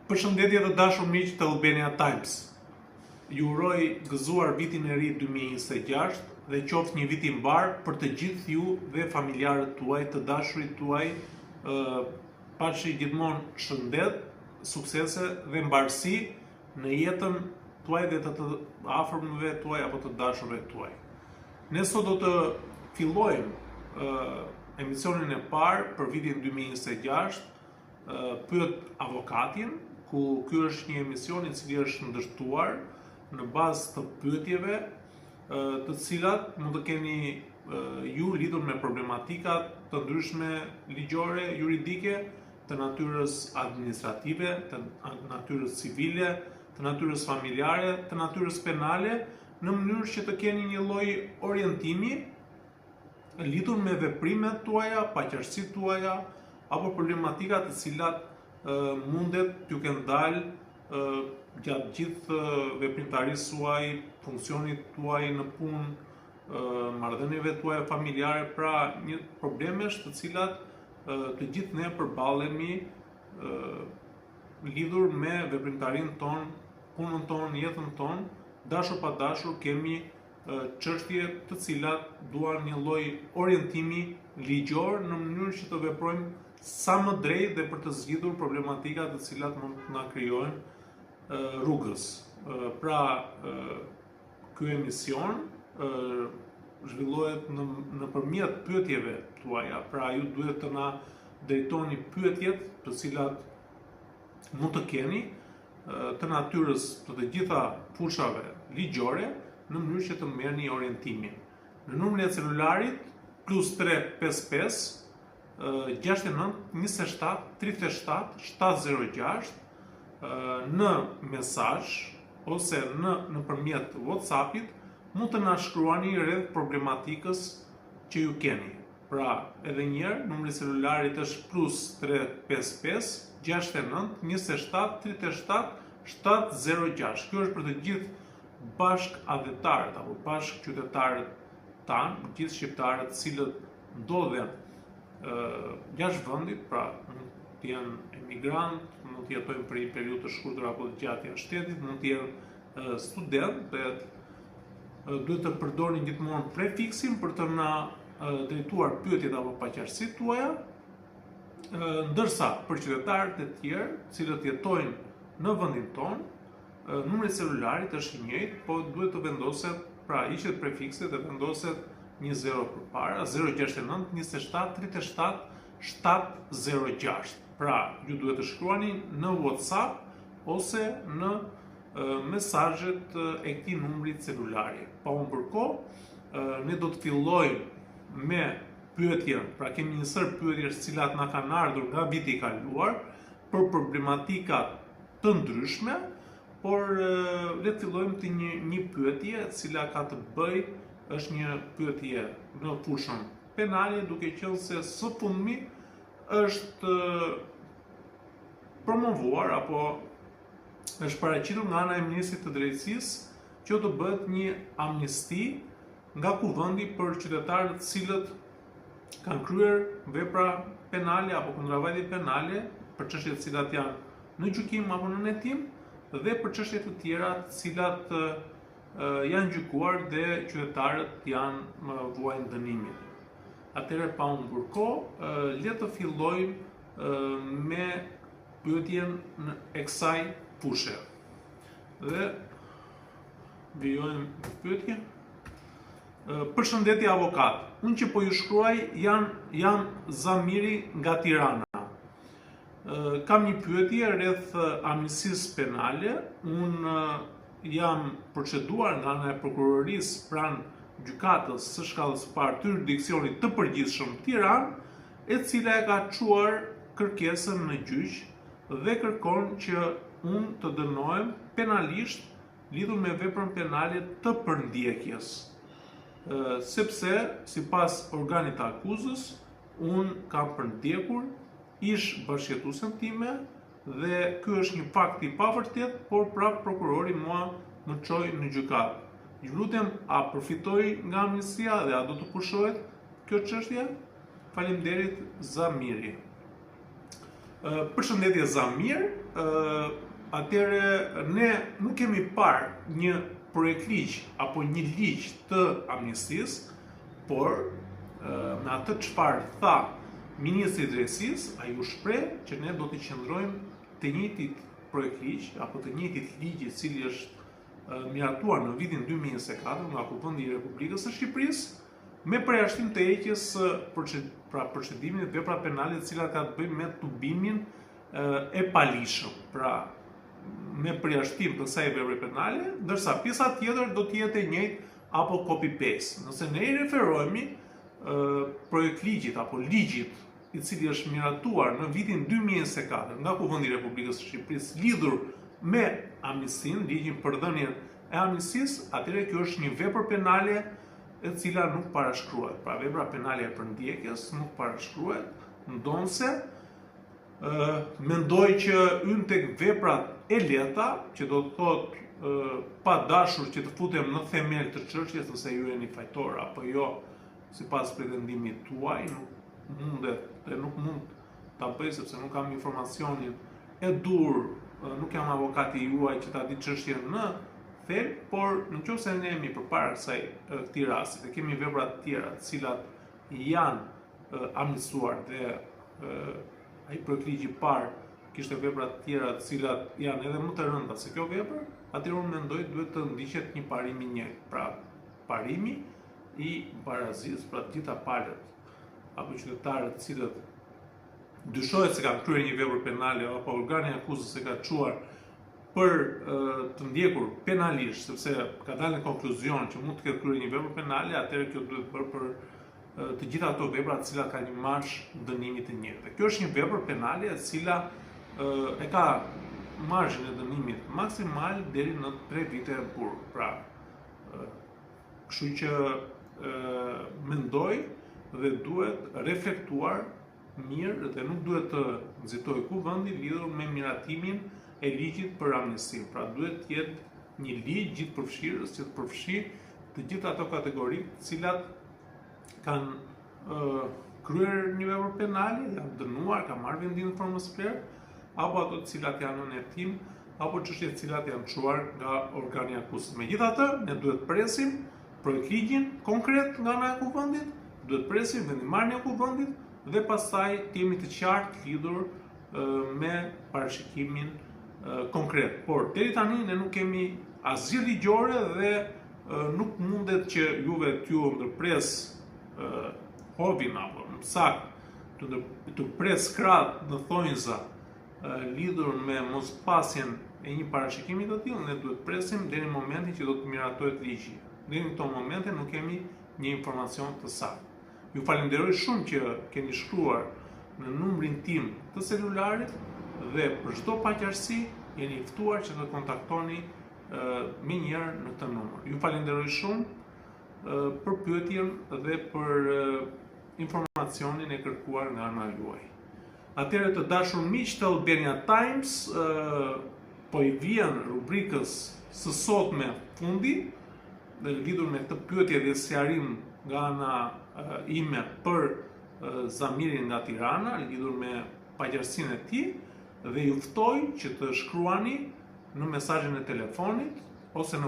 Përshëndetje të dashur miq të Albania Times. Ju uroj gëzuar vitin e ri 2026 dhe qoftë një vit i mbar për të gjithë ju dhe familjarët tuaj, të dashurit tuaj, pashi gjithmonë shëndet, suksese dhe mbarësi në jetën tuaj dhe të afërmëve tuaj apo të dashurve tuaj. Ne sot do të fillojmë emisionin e parë për vitin 2026, Pyet avokatin, ku ky është një emision i cili është ndërtuar në bazë të pyetjeve të cilat mund të keni ju lidhur me problematika të ndryshme ligjore, juridike, të natyrës administrative, të natyrës civile, të natyrës familjare, të natyrës penale, në mënyrë që të keni një lloj orientimi lidhur me veprimet tuaja, paqërsitë tuaja, apo problematika të cilat mundet t'ju kenë dalë gjatë gjithë veprimtarisë suaj, funksionit tuaj në punë, marrëdhënieve tuaja familjare, pra një problemesh të cilat të gjithë ne përballemi lidhur me veprimtarinë tonë, punën tonë, jetën tonë, dashur pa dashur kemi çështje të cilat duan një lloj orientimi ligjor në mënyrë që të veprojmë sa më drejt dhe për të zgjidhur problematika të cilat mund të na krijojnë rrugës. Pra, ky emision zhvillohet nëpërmjet pyetjeve tuaja. Pra, ju duhet të na drejtoni pyetjet të cilat mund të keni të natyrës të gjitha fushave ligjore në mënyrë që të merrni orientimin. Në numrin e celularit +355 69 27 37 706 në mesazh ose nëpërmjet WhatsAppit mund të na shkruani rreth problematikës që ju keni. Pra, edhe një herë, numri i celularit është +355 69 27 37 706. Kjo është për të gjithë bashk adhetarët apo bashk qytetarët tanë, gjithë shqiptarët të cilët ndodhen jashtë vendit, pra mund të jenë emigrant, mund të jetojnë për një periudhë të shkurtër apo të gjatë jashtë shtetit, mund të jenë student, duhet të përdorni gjithmonë prefiksin për të na drejtuar pyetjet apo paqartësitë tuaja, ndërsa për qytetarët e tjerë, cilët jetojnë në vendin tonë, numri i celularit është i njëjtë, po duhet të vendoset, pra hiqet prefikset dhe vendoset një 0 përpara, 069 27 37 706. Pra, ju duhet të shkruani në WhatsApp ose në mesazhet e këtij numri celulari. Pa u ndërkohë, ne do të fillojmë me pyetjen, pra kemi një sër pyetjesh të cilat na kanë ardhur nga viti i kaluar për problematika të ndryshme, por le të fillojmë te një pyetje e cila ka të bëjë, është një pyetje në fushën penale, duke qenë se së fundmi është promovuar apo është paraqitur nga ana e Ministrit të Drejtësisë që do të bëhet një amnisti nga kuvendi për qytetarët të cilët kanë kryer vepra penale apo kundërvajtje penale për çështje të cilat janë në gjykim apo në hetim dhe për çështje të tjera të cilat janë gjykuar dhe qytetarët janë vuajnë dënimin. Atëherë pa u ndërkohë, le të fillojmë me pyetjen e kësaj fushe. Dhe vijojmë pyetjen. Përshëndetje avokat. Unë që po ju shkruaj jam Zamiri nga Tirana. Kam një pyetje rreth amnistisë penale. Unë jam proceduar nga ana e prokurorisë pranë gjykatës së shkallës së parë të jurisdiksionit të përgjithshëm Tiranë, e cila e ka çuar kërkesën në gjyq dhe kërkon që unë të dënohem penalisht lidhur me veprën penale të përndjekjes. Sepse sipas organit të akuzës, unë kam përndjekur ish bashkëjetuesen time dhe ky është një fakt i pavërtet, por prap prokurori mua më çoi në gjykatë. Ju lutem, a përfitoj nga amnistia dhe a do të pushohet kjo çështje? Faleminderit Zamiri. Përshëndetje Zamir, atëre ne nuk kemi parë një projekt ligj apo një ligj të amnistisë, por me atë çfarë tha Ministri i Drejtësisë, ai u shpreh që ne do të qëndrojmë të njëjtit projekt ligj apo të njëjtit ligj i cili është miratuar në vitin 2024 nga Kuvendi i Republikës së Shqipërisë me përjashtim të heqjes procedimit vepra penale të cilat ka të bëjnë me tubimin e palishëm. Pra, me përjashtim të kësaj vepre penale, ndërsa pjesa tjetër do të jetë e njëjtë apo copy-paste. Nëse ne i referohemi projekt ligjit apo ligjit i cili është miratuar në vitin 2024 nga Kuvendi i Republikës së Shqipërisë lidhur me amnistinë, ligjin për dhënien e amnistisë, atëherë kjo është një vepër penale e cila nuk parashkruhet. Pra vepra penale e përndjekjes nuk parashkruhet, ndonse mendoj që hyn tek veprat e lehta, që do të thotë pa dashur që të futem në themel të çështjes nëse ju jeni fajtor apo jo, sipas pretendimit tuaj, nuk mund ta bëj sepse nuk kam informacionin e dur, nuk jam avokati juaj që ta di çështjen në thelb, por nëse ne jemi përpara këtij rasti dhe kemi vepra të tjera të cilat janë amnistuar dhe ai projekt ligji i parë kishte vepra të tjera të cilat janë edhe më të rënda se kjo vepër, atëherë unë mendoj duhet të ndiqet një parim i njëjtë. Pra, parimi i barazisë, pra të gjitha palët apo qytetarët të cilët dyshohet se kanë kryer një vepër penale apo organi akuzës e ka çuar për të ndjekur penalisht, sepse ka dalë në konkluzion që mund të ketë kryer një vepër penale, atëherë kjo duhet bërë për të gjitha ato vepra të cilat kanë një marsh dënimi të njëjtë. Kjo është një vepër penale e cila e ka marzhin e dënimit maksimal deri në 3 vite e burg. Pra, kështu që mendoj dhe duhet reflektuar mirë dhe nuk duhet të nxitojë kuvendi lidhur me miratimin e ligjit për amnistinë. Pra duhet të jetë një ligj gjithëpërfshirës që të përfshijë të gjitha ato kategoritë të cilat kanë kryer një vepër penale, janë dënuar, kanë marrë vendim në formës së plot, apo ato të cilat janë në hetim, apo çështje të cilat janë çuar nga organi akuzës. Megjithatë, ne duhet presim projekt ligjin konkret nga ana e kuvendit, duhet presim vendimarrjen e kuvendit dhe pastaj të jemi të qartë lidhur me parashikimin konkret. Por deri tani ne nuk kemi asgjë ligjore dhe nuk mundet që juve t'ju ndërpres hovin apo në sakt të pres krahët në thonjza lidhur me mospasjen e një parashikimi të tillë. Ne duhet presim deri në momentin që do të miratohet ligji. Deri në këto momente nuk kemi një informacion të saktë. Ju falenderoj shumë që keni shkruar në numrin tim të celularit dhe për çdo paqartësi jeni i ftuar që të kontaktoni më njëherë në këtë numër. Ju falenderoj shumë për pyetjen dhe për informacionin e kërkuar nga ana juaj. Atëherë të dashur miq të Albania Times, po i vjen rubrikës së sotme fundi dhe lidhur me këtë pyetje dhe sqarim nga ana ime për Zamirin nga Tirana, lidhur me paqartësinë e tij, dhe ju ftoj që të shkruani në mesazhin e telefonit ose në